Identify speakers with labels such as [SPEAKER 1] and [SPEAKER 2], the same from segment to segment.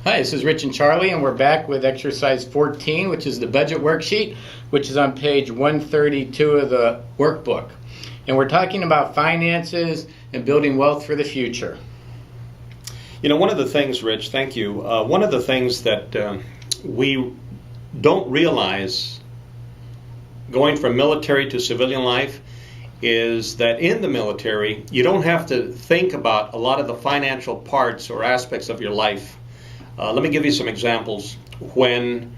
[SPEAKER 1] Hi, this is Rich and Charlie, and we're back with exercise 14, which is the budget worksheet, which is on page 132 of the workbook. And we're talking about finances and building wealth for the future.
[SPEAKER 2] You know, one of the things, Rich, thank you, one of the things that we don't realize going from military to civilian life is that in the military, you don't have to think about a lot of the financial parts or aspects of your life. Let me give you some examples. When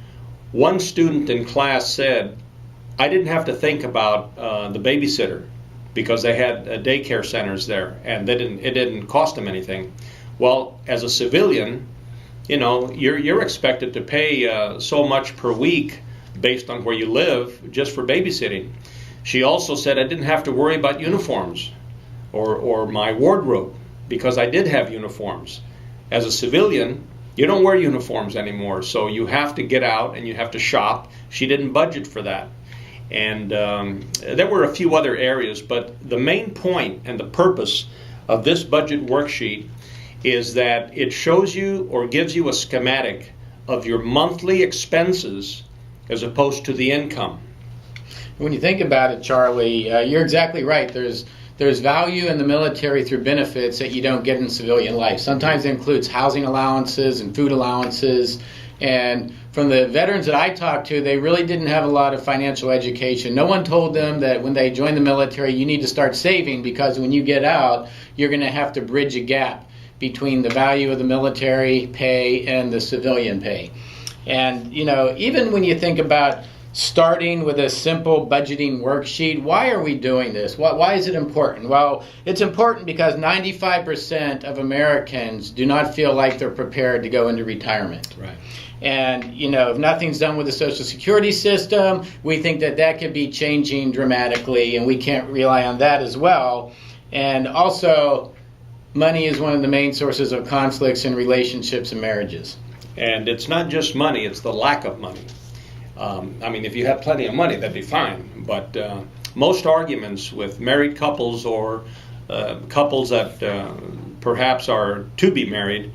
[SPEAKER 2] one student in class said, I didn't have to think about the babysitter because they had daycare centers there and it didn't cost them anything. Well, as a civilian, you know, you're expected to pay so much per week based on where you live just for babysitting. She also said I didn't have to worry about uniforms or my wardrobe because I did have uniforms. As a civilian, you don't wear uniforms anymore, so you have to get out and you have to shop. She didn't budget for that. And there were a few other areas, but the main point and the purpose of this budget worksheet is that it shows you or gives you a schematic of your monthly expenses as opposed to the income.
[SPEAKER 1] When you think about it, Charlie, you're exactly right. There's value in the military through benefits that you don't get in civilian life. Sometimes it includes housing allowances and food allowances. And from the veterans that I talked to, they really didn't have a lot of financial education. No one told them that when they join the military, you need to start saving because when you get out, you're going to have to bridge a gap between the value of the military pay and the civilian pay. And, you know, even when you think about starting with a simple budgeting worksheet, why are we doing this? Why is it important? Well, it's important because 95% of Americans do not feel like they're prepared to go into retirement.
[SPEAKER 2] Right.
[SPEAKER 1] And, you know, if nothing's done with the Social Security system, we think that could be changing dramatically, and we can't rely on that as well. And also, money is one of the main sources of conflicts in relationships and marriages.
[SPEAKER 2] And it's not just money, it's the lack of money. I mean, if you had plenty of money, that'd be fine. But most arguments with married couples or couples that perhaps are to be married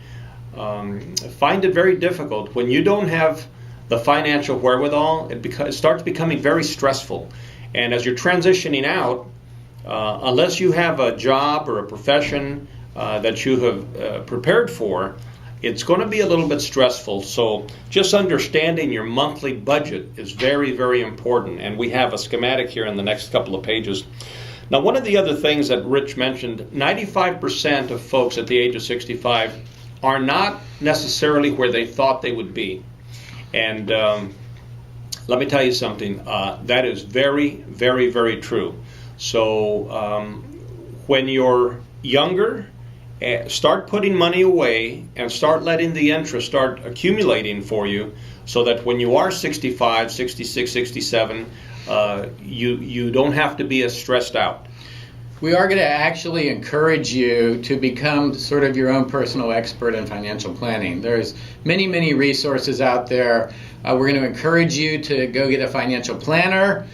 [SPEAKER 2] find it very difficult. When you don't have the financial wherewithal, it starts becoming very stressful. And as you're transitioning out, unless you have a job or a profession that you have prepared for, it's going to be a little bit stressful. So just understanding your monthly budget is very, very important. And we have a schematic here in the next couple of pages. Now, one of the other things that Rich mentioned, 95% of folks at the age of 65 are not necessarily where they thought they would be. And let me tell you something, that is very, very, very true. So when you're younger, start putting money away and start letting the interest start accumulating for you so that when you are 65, 66, 67, you don't have to be as stressed out.
[SPEAKER 1] We are going to actually encourage you to become sort of your own personal expert in financial planning. There's many, many resources out there. We're going to encourage you to go get a financial planner.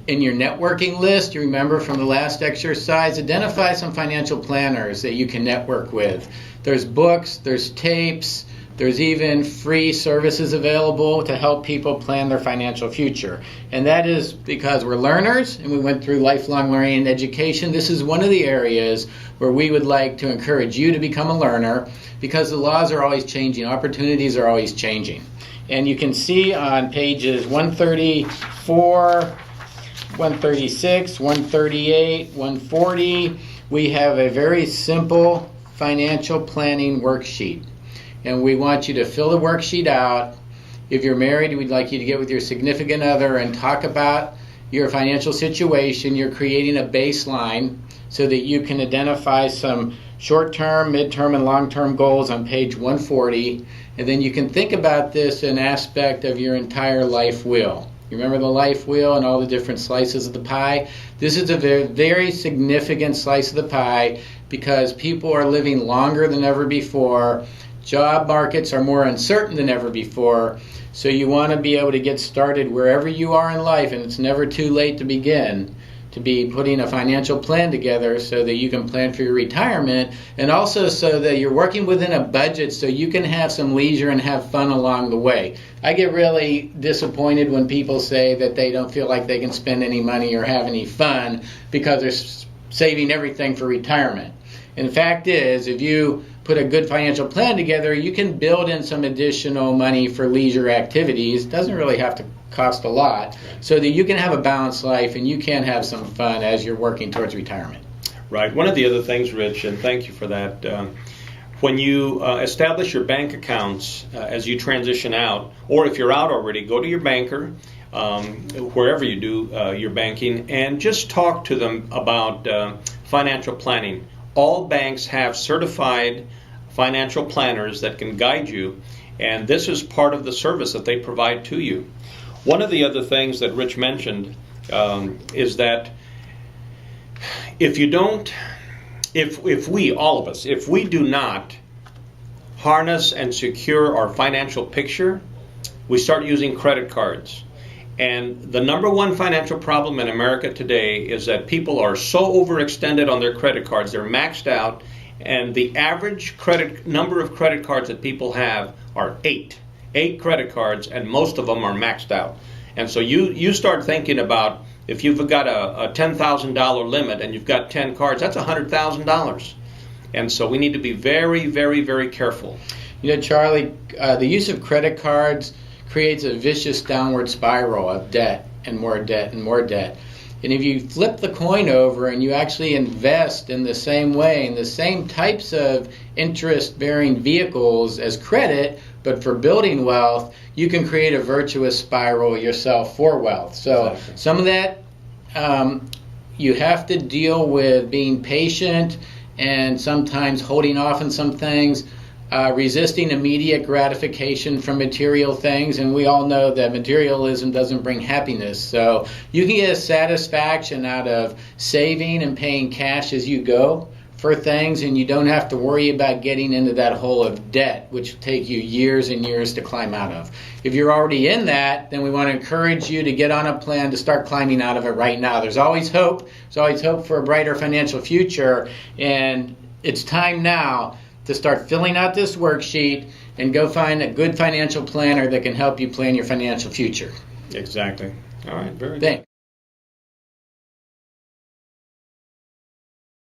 [SPEAKER 1] In your networking list, you remember from the last exercise, identify some financial planners that you can network with. There's books, there's tapes, there's even free services available to help people plan their financial future. And that is because we're learners and we went through lifelong learning and education. This is one of the areas where we would like to encourage you to become a learner because the laws are always changing, opportunities are always changing. And you can see on pages 134, 136, 138, 140, we have a very simple financial planning worksheet. And we want you to fill the worksheet out. If you're married, we'd like you to get with your significant other and talk about your financial situation. You're creating a baseline so that you can identify some short-term, mid-term, and long-term goals on page 140. And then you can think about this in aspect of your entire life wheel. You remember the life wheel and all the different slices of the pie? This is a very, very significant slice of the pie because people are living longer than ever before. Job markets are more uncertain than ever before. So you want to be able to get started wherever you are in life, and it's never too late to begin. to be putting a financial plan together so that you can plan for your retirement, and also so that you're working within a budget so you can have some leisure and have fun along the way. I get really disappointed when people say that they don't feel like they can spend any money or have any fun because they're saving everything for retirement. And the fact is, if you put a good financial plan together, you can build in some additional money for leisure activities. It doesn't really have to cost a lot, so that you can have a balanced life and you can have some fun as you're working towards retirement.
[SPEAKER 2] Right. One of the other things, Rich, and thank you for that, when you establish your bank accounts as you transition out, or if you're out already, go to your banker, wherever you do your banking, and just talk to them about financial planning. All banks have certified financial planners that can guide you, and this is part of the service that they provide to you. One of the other things that Rich mentioned is that if we, all of us, if we do not harness and secure our financial picture, we start using credit cards. And the number one financial problem in America today is that people are so overextended on their credit cards. They're maxed out, and the average number of credit cards that people have are 8 credit cards, and most of them are maxed out. And so you start thinking about, if you've got a $10,000 limit and you've got 10 cards, that's $100,000. And so we need to be very, very, very careful.
[SPEAKER 1] You know, Charlie, the use of credit cards creates a vicious downward spiral of debt and more debt and more debt. And if you flip the coin over and you actually invest in the same way, in the same types of interest-bearing vehicles as credit, but for building wealth, you can create a virtuous spiral yourself for wealth. So exactly. Some of that you have to deal with being patient and sometimes holding off on some things, resisting immediate gratification from material things, and we all know that materialism doesn't bring happiness. So you can get a satisfaction out of saving and paying cash as you go for things, and you don't have to worry about getting into that hole of debt, which will take you years and years to climb out of. If you're already in that, then we want to encourage you to get on a plan to start climbing out of it right now. There's always hope. There's always hope for a brighter financial future, and it's time now to start filling out this worksheet and go find a good financial planner that can help you plan your financial future.
[SPEAKER 2] Exactly. All right, very good.
[SPEAKER 1] Thanks.